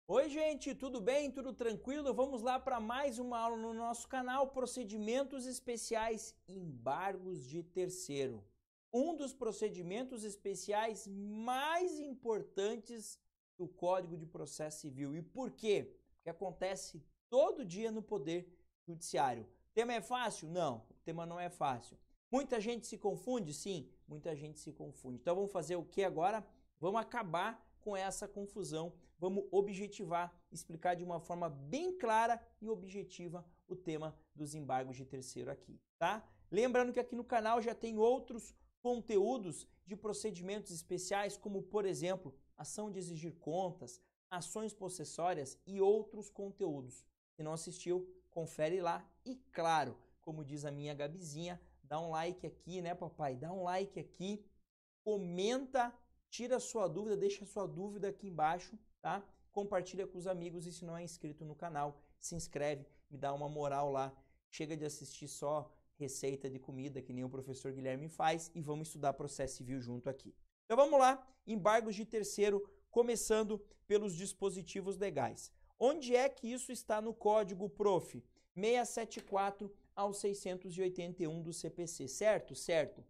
Oi, gente, tudo bem? Tudo tranquilo? Vamos lá para mais uma aula no nosso canal, Procedimentos Especiais, Embargos de Terceiro. Um dos procedimentos especiais mais importantes do Código de Processo Civil. E por quê? Porque acontece todo dia no Poder Judiciário. O tema é fácil? Não, o tema não é fácil. Muita gente se confunde? Sim, muita gente se confunde. Então vamos fazer o que agora? Vamos acabar com essa confusão, vamos objetivar, explicar de uma forma bem clara e objetiva o tema dos embargos de terceiro aqui, tá? Lembrando que aqui no canal já tem outros conteúdos de procedimentos especiais, como por exemplo, ação de exigir contas, ações possessórias e outros conteúdos. Se não assistiu, confere lá e claro, como diz a minha Gabizinha, dá um like aqui, né, papai? Dá um like aqui, comenta, tira a sua dúvida, deixa a sua dúvida aqui embaixo, tá? Compartilha com os amigos e se não é inscrito no canal, se inscreve, me dá uma moral lá. Chega de assistir só receita de comida, que nem o professor Guilherme faz, e vamos estudar processo civil junto aqui. Então vamos lá, embargos de terceiro, começando pelos dispositivos legais. Onde é que isso está no código, prof? 674 ao 681 do CPC, certo? Certo.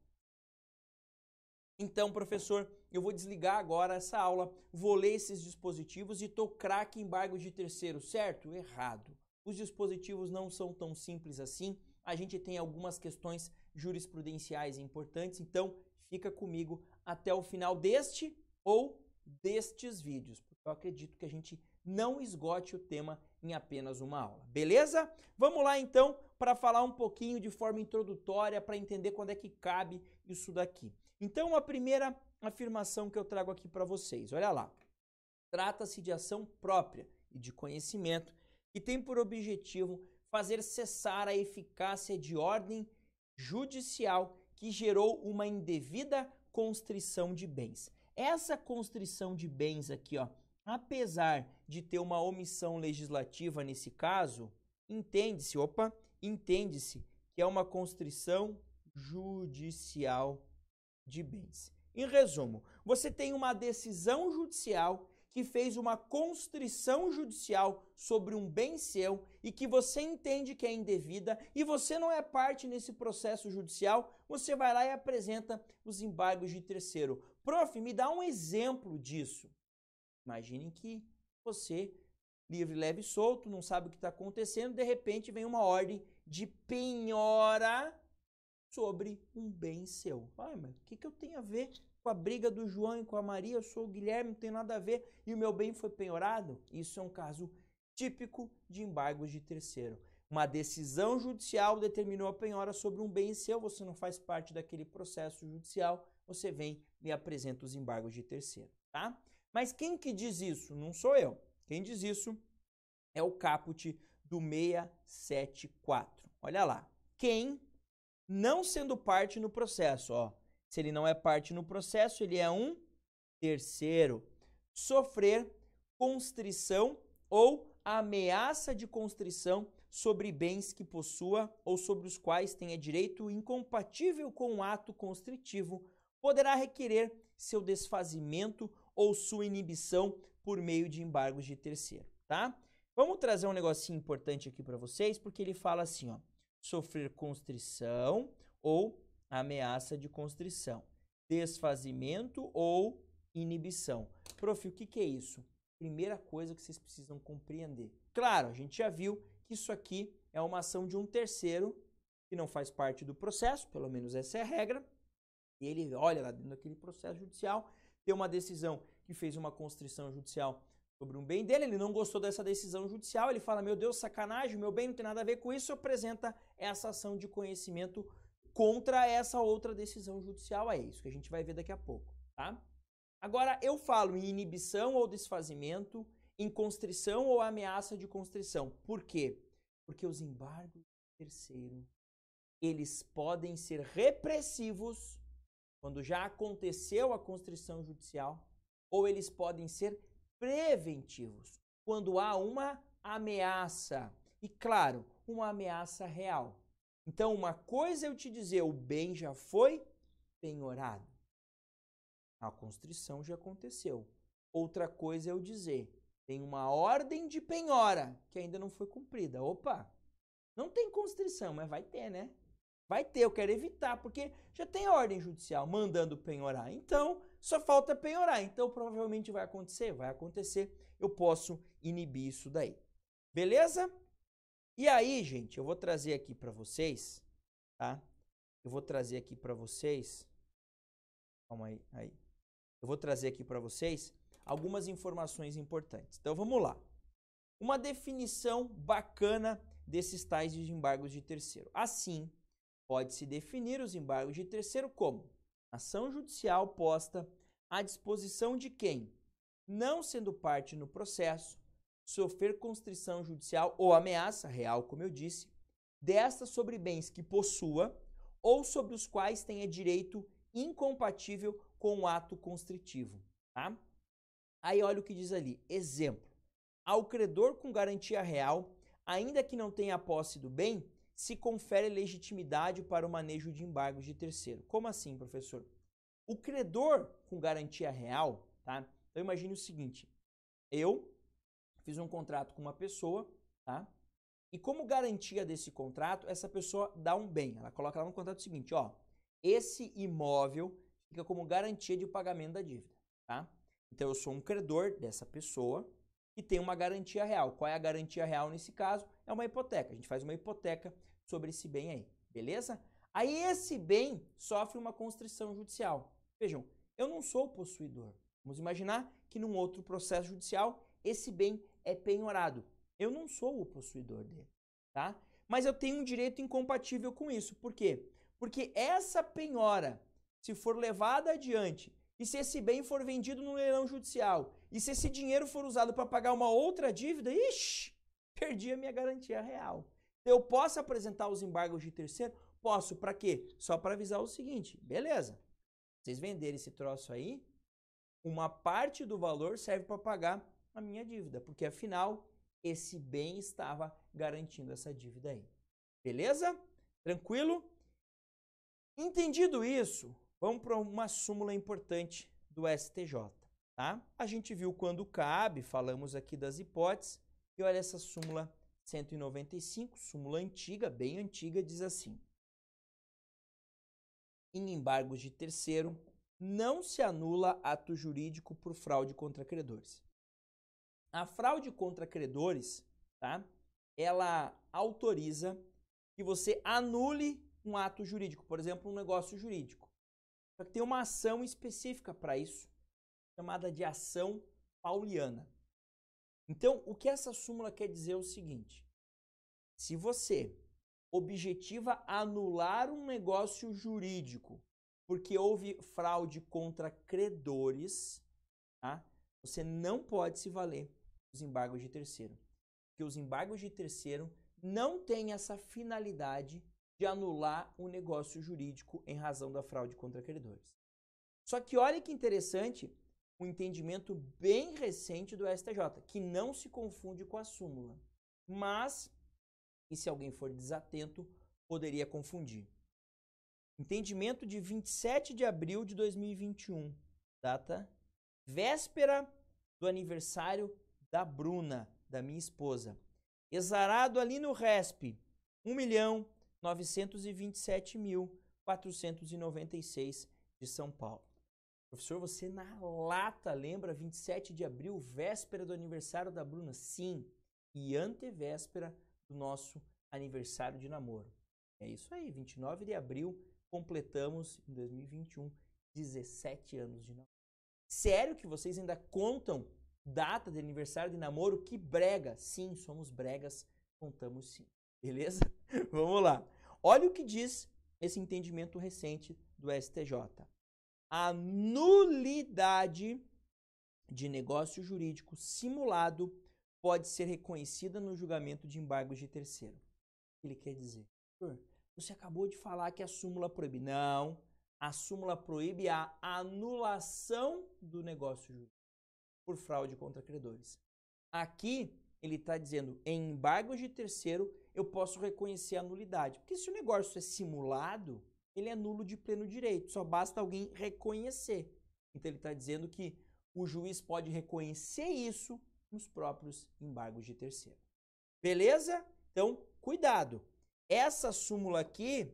Então, professor, eu vou desligar agora essa aula, vou ler esses dispositivos e tô craque em embargo de terceiro, certo? Errado. Os dispositivos não são tão simples assim, a gente tem algumas questões jurisprudenciais importantes, então fica comigo até o final deste ou destes vídeos, porque eu acredito que a gente não esgote o tema em apenas uma aula, beleza? Vamos lá então para falar um pouquinho de forma introdutória para entender quando é que cabe isso daqui. Então a primeira afirmação que eu trago aqui para vocês, olha lá. Trata-se de ação própria e de conhecimento que tem por objetivo fazer cessar a eficácia de ordem judicial que gerou uma indevida constrição de bens. Essa constrição de bens aqui, ó, apesar de ter uma omissão legislativa nesse caso, entende-se que é uma constrição judicial de bens. Em resumo, você tem uma decisão judicial que fez uma constrição judicial sobre um bem seu e que você entende que é indevida e você não é parte nesse processo judicial, você vai lá e apresenta os embargos de terceiro. Prof, me dá um exemplo disso. Imaginem que você, livre, leve e solto, não sabe o que está acontecendo, de repente vem uma ordem de penhora sobre um bem seu. Ai, mas o que eu tenho a ver com a briga do João e com a Maria? Eu sou o Guilherme, não tem nada a ver e o meu bem foi penhorado? Isso é um caso típico de embargos de terceiro. Uma decisão judicial determinou a penhora sobre um bem seu, você não faz parte daquele processo judicial, você vem e apresenta os embargos de terceiro, tá? Mas quem que diz isso? Não sou eu. Quem diz isso é o caput do 674. Olha lá. Quem não sendo parte no processo, ó. Se ele não é parte no processo, ele é um terceiro. Sofrer constrição ou ameaça de constrição sobre bens que possua ou sobre os quais tenha direito incompatível com o ato constritivo, poderá requerer seu desfazimento ou sua inibição por meio de embargos de terceiro, tá? Vamos trazer um negocinho importante aqui para vocês, porque ele fala assim, ó. Sofrer constrição ou ameaça de constrição, desfazimento ou inibição. Prof, o que é isso? Primeira coisa que vocês precisam compreender. Claro, a gente já viu que isso aqui é uma ação de um terceiro que não faz parte do processo, pelo menos essa é a regra, e ele olha lá dentro daquele processo judicial, tem uma decisão que fez uma constrição judicial sobre um bem dele, ele não gostou dessa decisão judicial, ele fala, meu Deus, sacanagem, meu bem não tem nada a ver com isso, apresenta essa ação de conhecimento contra essa outra decisão judicial, é isso que a gente vai ver daqui a pouco, tá? Agora, eu falo em inibição ou desfazimento, em constrição ou ameaça de constrição. Por quê? Porque os embargos de terceiro, eles podem ser repressivos quando já aconteceu a constrição judicial, ou eles podem ser preventivos, quando há uma ameaça. E claro, uma ameaça real. Então, uma coisa é eu te dizer, o bem já foi penhorado. A constrição já aconteceu. Outra coisa é eu dizer, tem uma ordem de penhora que ainda não foi cumprida. Opa, não tem constrição, mas vai ter, né? Vai ter, eu quero evitar, porque já tem a ordem judicial mandando penhorar. Então, só falta penhorar. Então, provavelmente vai acontecer? Vai acontecer. Eu posso inibir isso daí. Beleza? E aí, gente, eu vou trazer aqui para vocês, tá? Eu vou trazer aqui para vocês. Calma aí. Eu vou trazer aqui para vocês algumas informações importantes. Então, vamos lá. Uma definição bacana desses tais de embargos de terceiro. Assim, pode-se definir os embargos de terceiro como ação judicial posta à disposição de quem, não sendo parte no processo, sofrer constrição judicial ou ameaça real, como eu disse, desta sobre bens que possua ou sobre os quais tenha direito incompatível com o ato constritivo, tá? Aí olha o que diz ali, exemplo, ao credor com garantia real, ainda que não tenha posse do bem, se confere legitimidade para o manejo de embargos de terceiro. Como assim, professor? O credor com garantia real, tá? Então imagine o seguinte, eu fiz um contrato com uma pessoa, tá? E como garantia desse contrato, essa pessoa dá um bem. Ela coloca lá no contrato o seguinte, ó, esse imóvel fica como garantia de pagamento da dívida, tá? Então eu sou um credor dessa pessoa e tem uma garantia real. Qual é a garantia real nesse caso? É uma hipoteca. A gente faz uma hipoteca sobre esse bem aí, beleza? Aí esse bem sofre uma constrição judicial. Vejam, eu não sou o possuidor. Vamos imaginar que num outro processo judicial esse bem é penhorado. Eu não sou o possuidor dele, tá? Mas eu tenho um direito incompatível com isso. Por quê? Porque essa penhora, se for levada adiante, e se esse bem for vendido no leilão judicial, e se esse dinheiro for usado para pagar uma outra dívida, ixi, perdi a minha garantia real. Eu posso apresentar os embargos de terceiro? Posso. Para quê? Só para avisar o seguinte, beleza, vocês venderem esse troço aí, uma parte do valor serve para pagar a minha dívida, porque afinal, esse bem estava garantindo essa dívida aí. Beleza? Tranquilo? Entendido isso, vamos para uma súmula importante do STJ, tá? A gente viu quando cabe, falamos aqui das hipóteses, e olha essa súmula 195, súmula antiga, bem antiga, diz assim: em embargos de terceiro, não se anula ato jurídico por fraude contra credores. A fraude contra credores, tá? Ela autoriza que você anule um ato jurídico, por exemplo, um negócio jurídico. Só que tem uma ação específica para isso, chamada de ação pauliana. Então, o que essa súmula quer dizer é o seguinte: se você objetiva anular um negócio jurídico porque houve fraude contra credores, tá? Você não pode se valer dos embargos de terceiro. Porque os embargos de terceiro não têm essa finalidade de anular um negócio jurídico em razão da fraude contra credores. Só que olha que interessante, um entendimento bem recente do STJ, que não se confunde com a súmula, mas, e se alguém for desatento, poderia confundir. Entendimento de 27 de abril de 2021, data véspera do aniversário da Bruna, da minha esposa. Exarado ali no RESP, 1.927.496 de São Paulo. Professor, você na lata lembra 27 de abril, véspera do aniversário da Bruna? Sim, e antevéspera do nosso aniversário de namoro. É isso aí, 29 de abril, completamos em 2021 17 anos de namoro. Sério que vocês ainda contam data de aniversário de namoro? Que brega! Sim, somos bregas, contamos sim. Beleza? Vamos lá. Olha o que diz esse entendimento recente do STJ. A nulidade de negócio jurídico simulado pode ser reconhecida no julgamento de embargos de terceiro. O que ele quer dizer? Você acabou de falar que a súmula proíbe. Não, a súmula proíbe a anulação do negócio jurídico por fraude contra credores. Aqui ele está dizendo, em embargos de terceiro, eu posso reconhecer a nulidade. Porque se o negócio é simulado, ele é nulo de pleno direito, só basta alguém reconhecer. Então ele está dizendo que o juiz pode reconhecer isso nos próprios embargos de terceiro. Beleza? Então, cuidado. Essa súmula aqui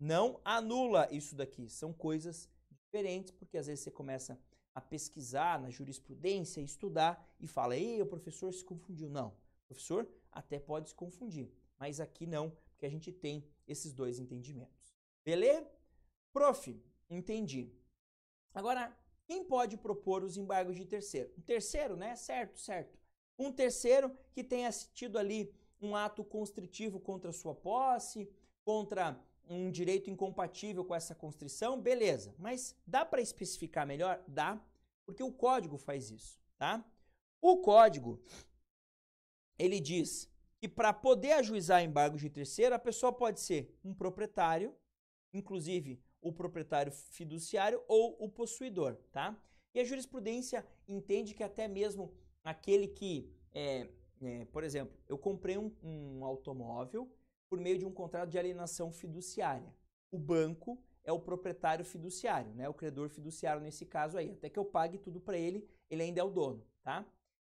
não anula isso daqui. São coisas diferentes, porque às vezes você começa a pesquisar na jurisprudência, estudar e fala, ei, o professor se confundiu. Não, o professor até pode se confundir, mas aqui não, porque a gente tem esses dois entendimentos. Beleza? Prof, entendi. Agora, quem pode propor os embargos de terceiro? Um terceiro, né? Certo, certo. Um terceiro que tenha tido ali um ato constritivo contra a sua posse, contra um direito incompatível com essa constrição, beleza. Mas dá para especificar melhor? Dá, porque o código faz isso, tá? O código, ele diz que para poder ajuizar embargos de terceiro, a pessoa pode ser um proprietário, inclusive o proprietário fiduciário ou o possuidor, tá? E a jurisprudência entende que até mesmo aquele que, por exemplo, eu comprei um automóvel por meio de um contrato de alienação fiduciária. O banco é o proprietário fiduciário, né? O credor fiduciário nesse caso aí. Até que eu pague tudo para ele, ele ainda é o dono, tá?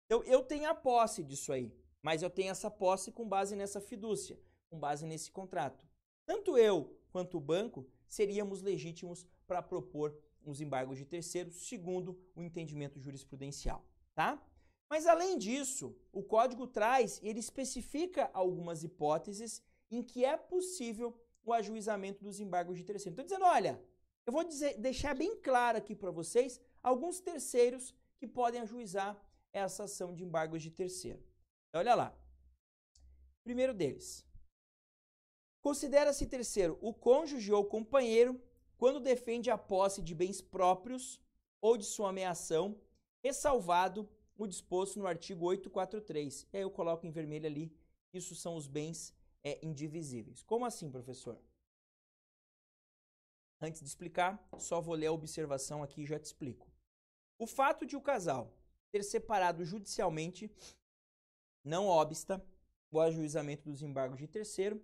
Então, eu tenho a posse disso aí, mas eu tenho essa posse com base nessa fidúcia, com base nesse contrato. Tanto eu quanto o banco seríamos legítimos para propor uns embargos de terceiros, segundo o entendimento jurisprudencial, tá? Mas, além disso, o código traz e ele especifica algumas hipóteses em que é possível o ajuizamento dos embargos de terceiro. Então, dizendo, olha, eu vou deixar bem claro aqui para vocês alguns terceiros que podem ajuizar essa ação de embargos de terceiro. Então, olha lá. Primeiro deles. Considera-se terceiro o cônjuge ou companheiro quando defende a posse de bens próprios ou de sua ameação, ressalvado o disposto no artigo 843. E aí eu coloco em vermelho ali, isso são os bens indivisíveis. Como assim, professor? Antes de explicar, só vou ler a observação aqui e já te explico. O fato de o casal ter separado judicialmente não obsta o ajuizamento dos embargos de terceiro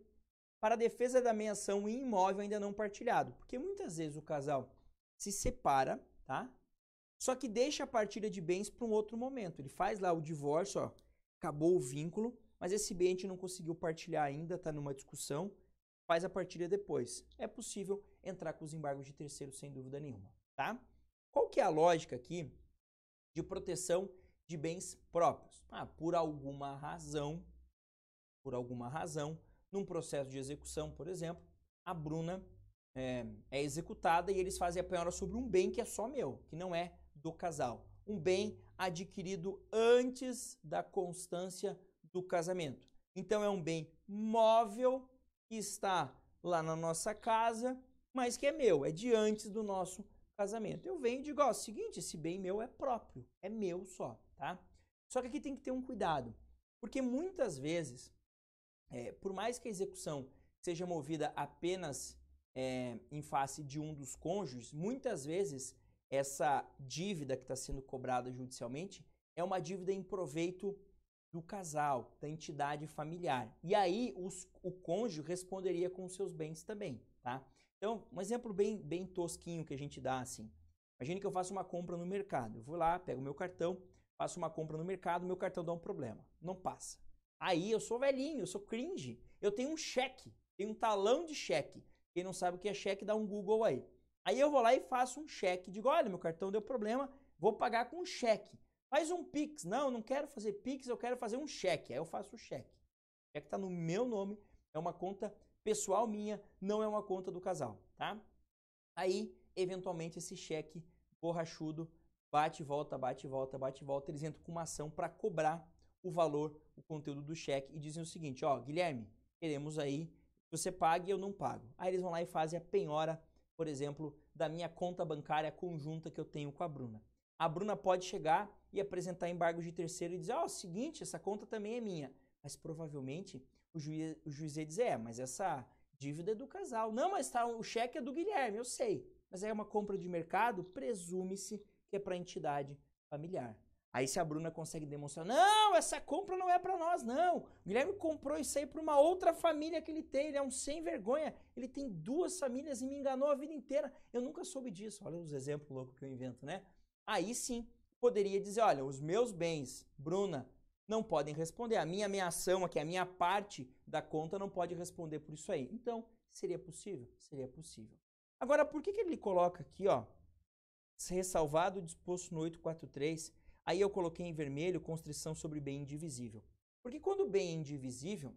para a defesa da meação em imóvel ainda não partilhado. Porque muitas vezes o casal se separa, tá? Só que deixa a partilha de bens para um outro momento. Ele faz lá o divórcio, ó, acabou o vínculo, mas esse bem a gente não conseguiu partilhar ainda, está numa discussão, faz a partilha depois. É possível entrar com os embargos de terceiro sem dúvida nenhuma, tá? Qual que é a lógica aqui de proteção de bens próprios? Por alguma razão, num processo de execução, por exemplo, a Bruna é executada e eles fazem a penhora sobre um bem que é só meu, que não é do casal. Um bem adquirido antes da constância do casamento. Então é um bem móvel que está lá na nossa casa, mas que é meu, é de antes do nosso casamento. Eu venho e digo, ó, seguinte, esse bem meu é próprio, é meu só, tá? Só que aqui tem que ter um cuidado, porque muitas vezes, por mais que a execução seja movida apenas em face de um dos cônjuges, muitas vezes essa dívida que está sendo cobrada judicialmente é uma dívida em proveito do casal, da entidade familiar. E aí o cônjuge responderia com os seus bens também, tá? Então, um exemplo bem tosquinho que a gente dá assim. Imagine que eu faço uma compra no mercado. Eu vou lá, pego o meu cartão, faço uma compra no mercado, meu cartão dá um problema. Não passa. Aí eu sou velhinho, eu sou cringe. Eu tenho um cheque, tenho um talão de cheque. Quem não sabe o que é cheque, dá um Google aí. Aí eu vou lá e faço um cheque. Digo, olha, meu cartão deu problema, vou pagar com um cheque. Faz um Pix. Não, não quero fazer Pix, eu quero fazer um cheque. Aí eu faço o cheque. O cheque está no meu nome, é uma conta pessoal minha, não é uma conta do casal, tá? Aí, eventualmente, esse cheque borrachudo bate e volta, bate e volta, bate e volta. Eles entram com uma ação para cobrar o valor, o conteúdo do cheque e dizem o seguinte, ó, Guilherme, queremos aí que você pague e eu não pago. Aí eles vão lá e fazem a penhora, por exemplo, da minha conta bancária conjunta que eu tenho com a Bruna. A Bruna pode chegar e apresentar embargos de terceiro e dizer, ó, seguinte, essa conta também é minha. Mas provavelmente o juiz ia dizer, mas essa dívida é do casal. Não, mas tá, o cheque é do Guilherme, eu sei. Mas é uma compra de mercado, presume-se que é para a entidade familiar. Aí se a Bruna consegue demonstrar, não, essa compra não é para nós, não. O Guilherme comprou isso aí para uma outra família que ele tem, ele é um sem vergonha. Ele tem 2 famílias e me enganou a vida inteira. Eu nunca soube disso. Olha os exemplos loucos que eu invento, né? Aí sim, poderia dizer, olha, os meus bens, Bruna, não podem responder. A minha ameação aqui, a minha parte da conta não pode responder por isso aí. Então, seria possível? Seria possível. Agora, por que ele coloca aqui, ó, ressalvado o disposto no 843, aí eu coloquei em vermelho constrição sobre bem indivisível. Porque quando o bem é indivisível,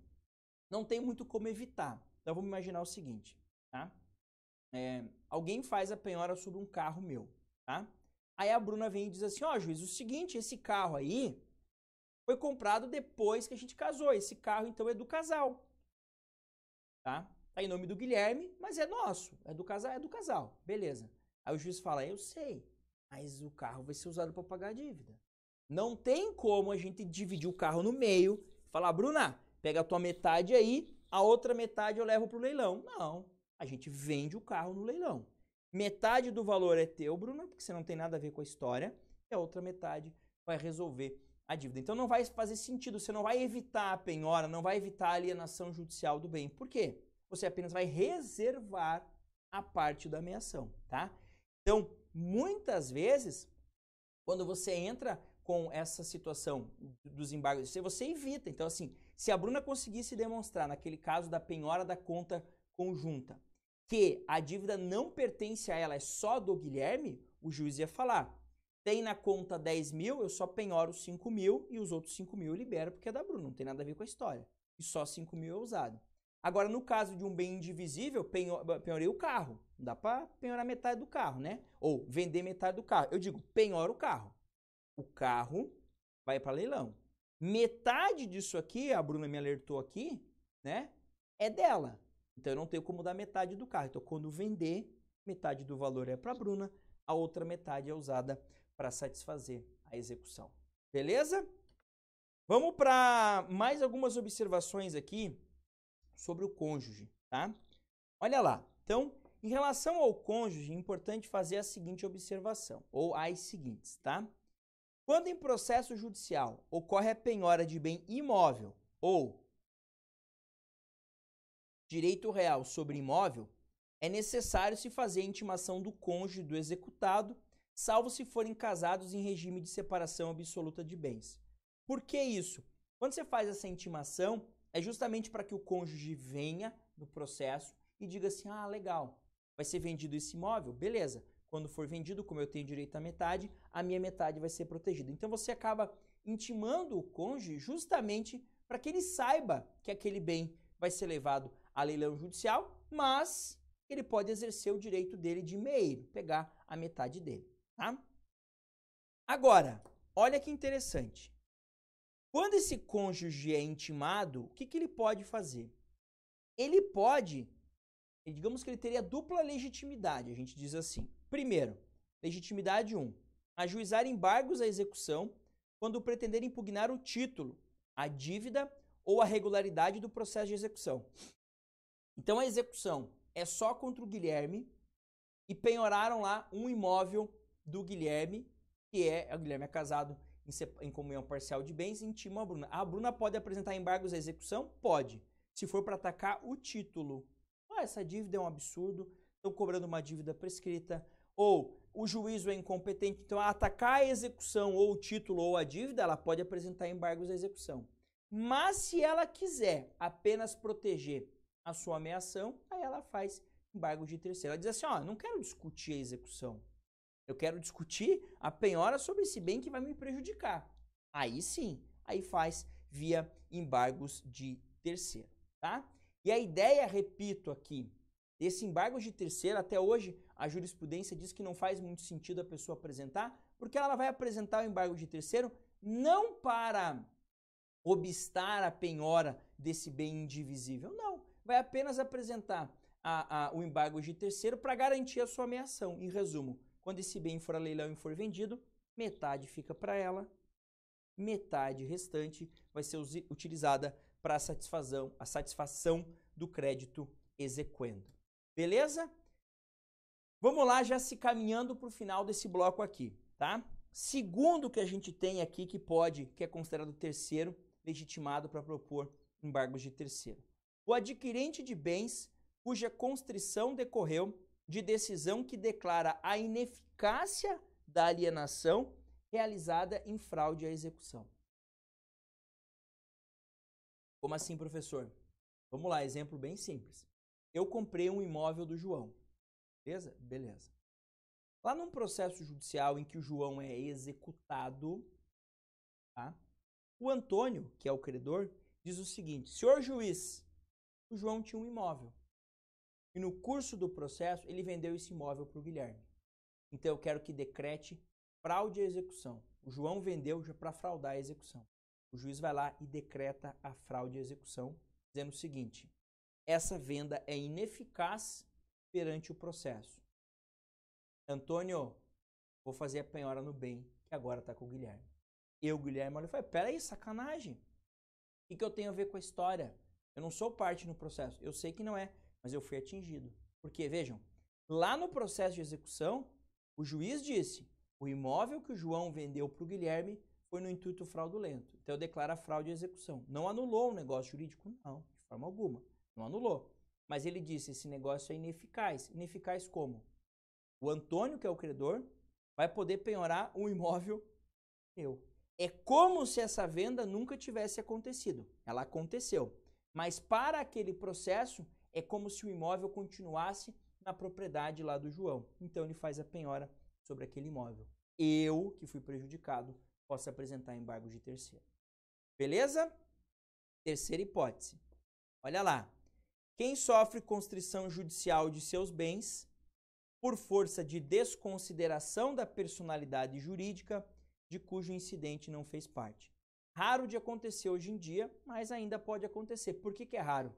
não tem muito como evitar. Então, vamos imaginar o seguinte, tá? Alguém faz a penhora sobre um carro meu, tá? Aí a Bruna vem e diz assim, ó, juiz, o seguinte, esse carro aí foi comprado depois que a gente casou. Esse carro, então, é do casal, tá? Tá em nome do Guilherme, mas é nosso, é do casal, beleza. Aí o juiz fala, eu sei, mas o carro vai ser usado para pagar a dívida. Não tem como a gente dividir o carro no meio, falar, Bruna, pega a tua metade aí, a outra metade eu levo pro leilão. Não, a gente vende o carro no leilão. Metade do valor é teu, Bruna, porque você não tem nada a ver com a história, e a outra metade vai resolver a dívida. Então não vai fazer sentido, você não vai evitar a penhora, não vai evitar a alienação judicial do bem. Por quê? Você apenas vai reservar a parte da ameação, tá? Então, muitas vezes, quando você entra com essa situação dos embargos, você evita. Então, assim, se a Bruna conseguisse demonstrar, naquele caso da penhora da conta conjunta, que a dívida não pertence a ela, é só do Guilherme, o juiz ia falar, tem na conta 10 mil, eu só penhoro 5 mil e os outros 5 mil eu libero porque é da Bruna, não tem nada a ver com a história. E só 5 mil é usado. Agora, no caso de um bem indivisível, penhorei o carro. Não dá para penhorar metade do carro, né? Ou vender metade do carro. Eu digo, penhora o carro. O carro vai para leilão. Metade disso aqui, a Bruna me alertou aqui, né? É dela. Então, eu não tenho como dar metade do carro. Então, quando vender, metade do valor é para a Bruna, a outra metade é usada para satisfazer a execução. Beleza? Vamos para mais algumas observações aqui sobre o cônjuge, tá? Olha lá. Então, em relação ao cônjuge, é importante fazer a seguinte observação, ou as seguintes, tá? Quando em processo judicial ocorre a penhora de bem imóvel ou direito real sobre imóvel, é necessário se fazer a intimação do cônjuge do executado, salvo se forem casados em regime de separação absoluta de bens. Por que isso? Quando você faz essa intimação, é justamente para que o cônjuge venha no processo e diga assim, ah, legal, vai ser vendido esse imóvel? Beleza. Quando for vendido, como eu tenho direito à metade, a minha metade vai ser protegida. Então você acaba intimando o cônjuge justamente para que ele saiba que aquele bem vai ser levado a leilão judicial, mas ele pode exercer o direito dele de meio, pegar a metade dele, tá? Agora, olha que interessante. Quando esse cônjuge é intimado, o que ele pode fazer? Ele pode, digamos que ele teria dupla legitimidade, a gente diz assim. Primeiro, legitimidade 1, ajuizar embargos à execução quando pretender impugnar o título, a dívida ou a regularidade do processo de execução. Então a execução é só contra o Guilherme e penhoraram lá um imóvel do Guilherme, que o Guilherme é casado em comunhão parcial de bens, e intima a Bruna. A Bruna pode apresentar embargos à execução? Pode. Se for para atacar o título. Ah, essa dívida é um absurdo, estão cobrando uma dívida prescrita, ou o juízo é incompetente, então atacar a execução ou o título ou a dívida, ela pode apresentar embargos à execução. Mas se ela quiser apenas proteger a sua ameação, aí ela faz embargo de terceiro. Ela diz assim, ó, não quero discutir a execução, eu quero discutir a penhora sobre esse bem que vai me prejudicar. Aí sim, aí faz via embargos de terceiro, tá? E a ideia, repito aqui, desse embargo de terceiro, até hoje a jurisprudência diz que não faz muito sentido a pessoa apresentar, porque ela vai apresentar o embargo de terceiro não para obstar a penhora desse bem indivisível, não. Vai apenas apresentar o embargo de terceiro para garantir a sua ameação. Em resumo, quando esse bem for a leilão e for vendido, metade fica para ela, metade restante vai ser utilizada para a satisfação do crédito exequendo. Beleza? Vamos lá, já se caminhando para o final desse bloco aqui, tá? Segundo que a gente tem aqui que é considerado terceiro, legitimado para propor embargos de terceiro. O adquirente de bens cuja constrição decorreu de decisão que declara a ineficácia da alienação realizada em fraude à execução. Como assim, professor? Vamos lá, exemplo bem simples. Eu comprei um imóvel do João, beleza? Beleza. Lá num processo judicial em que o João é executado, tá? O Antônio, que é o credor, diz o seguinte: senhor juiz, o João tinha um imóvel. E no curso do processo, ele vendeu esse imóvel para o Guilherme. Então eu quero que decrete fraude à execução. O João vendeu já para fraudar a execução. O juiz vai lá e decreta a fraude à execução, dizendo o seguinte: essa venda é ineficaz perante o processo. Antônio, vou fazer a penhora no bem, que agora está com o Guilherme. O Guilherme, olha e fala: peraí, sacanagem. O que eu tenho a ver com a história? Eu não sou parte no processo. Eu sei que não é, mas eu fui atingido. Porque, vejam, lá no processo de execução, o juiz disse: o imóvel que o João vendeu para o Guilherme foi no intuito fraudulento. Então eu declaro a fraude à execução. Não anulou o negócio jurídico? Não, de forma alguma. Não anulou. Mas ele disse: esse negócio é ineficaz. Ineficaz como? O Antônio, que é o credor, vai poder penhorar um imóvel meu. É como se essa venda nunca tivesse acontecido. Ela aconteceu. Mas para aquele processo, é como se o imóvel continuasse na propriedade lá do João. Então ele faz a penhora sobre aquele imóvel. Eu, que fui prejudicado, posso apresentar embargo de terceiro. Beleza? Terceira hipótese. Olha lá. Quem sofre constrição judicial de seus bens por força de desconsideração da personalidade jurídica de cujo incidente não fez parte. Raro de acontecer hoje em dia, mas ainda pode acontecer. Por que é raro?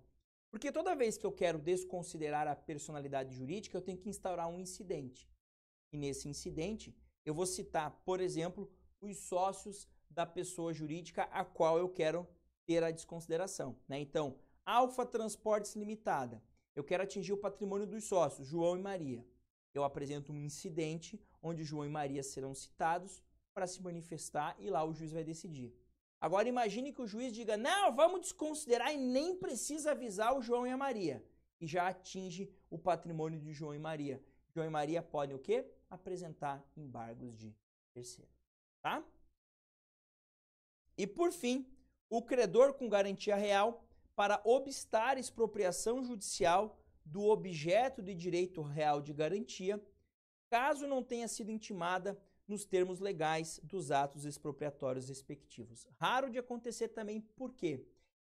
Porque toda vez que eu quero desconsiderar a personalidade jurídica, eu tenho que instaurar um incidente. E nesse incidente, eu vou citar, por exemplo, os sócios da pessoa jurídica a qual eu quero ter a desconsideração, né? Então, Alfa Transportes Limitada. Eu quero atingir o patrimônio dos sócios, João e Maria. Eu apresento um incidente onde João e Maria serão citados para se manifestar e lá o juiz vai decidir. Agora imagine que o juiz diga: não, vamos desconsiderar e nem precisa avisar o João e a Maria. E já atinge o patrimônio de João e Maria. João e Maria podem o quê? Apresentar embargos de terceiro. Tá? E por fim, o credor com garantia real para obstar expropriação judicial do objeto de direito real de garantia, caso não tenha sido intimada nos termos legais dos atos expropriatórios respectivos. Raro de acontecer também, por quê?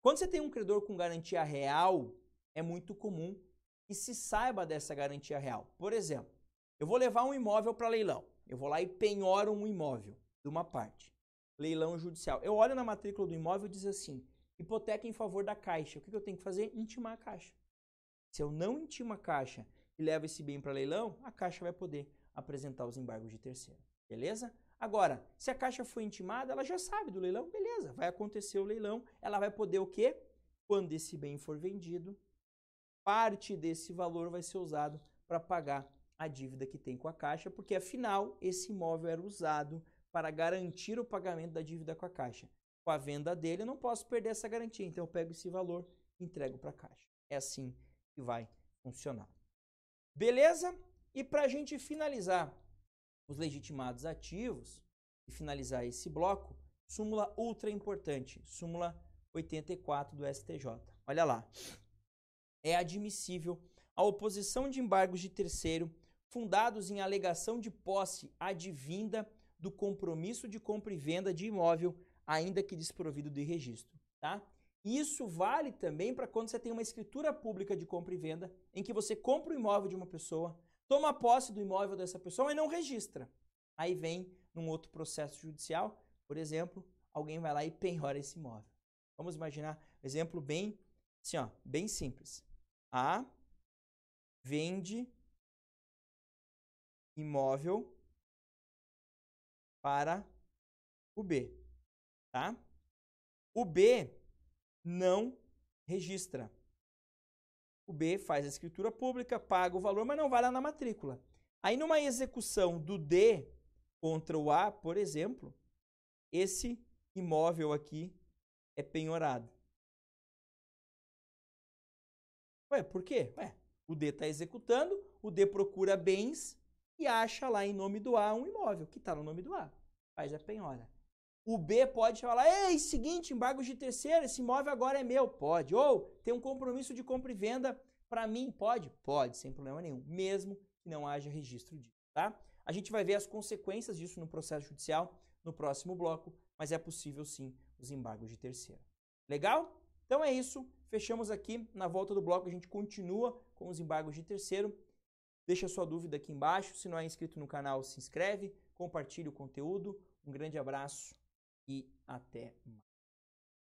Quando você tem um credor com garantia real, é muito comum que se saiba dessa garantia real. Por exemplo, eu vou levar um imóvel para leilão. Eu vou lá e penhoro um imóvel de uma parte. Leilão judicial. Eu olho na matrícula do imóvel e diz assim: hipoteca em favor da Caixa. O que eu tenho que fazer? Intimar a Caixa. Se eu não intimo a Caixa e levo esse bem para leilão, a Caixa vai poder apresentar os embargos de terceiro. Beleza? Agora, se a Caixa foi intimada, ela já sabe do leilão, beleza, vai acontecer o leilão, ela vai poder o quê? Quando esse bem for vendido, parte desse valor vai ser usado para pagar a dívida que tem com a Caixa, porque afinal esse imóvel era usado para garantir o pagamento da dívida com a Caixa. Com a venda dele, eu não posso perder essa garantia, então eu pego esse valor e entrego para a Caixa. É assim que vai funcionar. Beleza? E para a gente finalizar os legitimados ativos e finalizar esse bloco, súmula ultra importante, súmula 84 do STJ. Olha lá. É admissível a oposição de embargos de terceiro fundados em alegação de posse advinda do compromisso de compra e venda de imóvel, ainda que desprovido de registro, tá? Isso vale também para quando você tem uma escritura pública de compra e venda, em que você compra o imóvel de uma pessoa, toma posse do imóvel dessa pessoa, mas não registra. Aí vem num outro processo judicial, por exemplo, alguém vai lá e penhora esse imóvel. Vamos imaginar um exemplo bem, assim, ó, bem simples. A vende imóvel para o B, tá? O B não registra. O B faz a escritura pública, paga o valor, mas não vai lá na matrícula. Aí numa execução do D contra o A, por exemplo, esse imóvel aqui é penhorado. Ué, por quê? Ué, o D está executando, o D procura bens e acha lá em nome do A um imóvel que está no nome do A. faz a penhora. O B pode falar, ei, seguinte, embargo de terceiro, esse imóvel agora é meu. Pode. Ou tem um compromisso de compra e venda para mim. Pode? Pode, sem problema nenhum. Mesmo que não haja registro disso, tá? A gente vai ver as consequências disso no processo judicial no próximo bloco, mas é possível sim os embargos de terceiro. Legal? Então é isso. Fechamos aqui. Na volta do bloco a gente continua com os embargos de terceiro. Deixa sua dúvida aqui embaixo. Se não é inscrito no canal, se inscreve, compartilhe o conteúdo. Um grande abraço e até mais.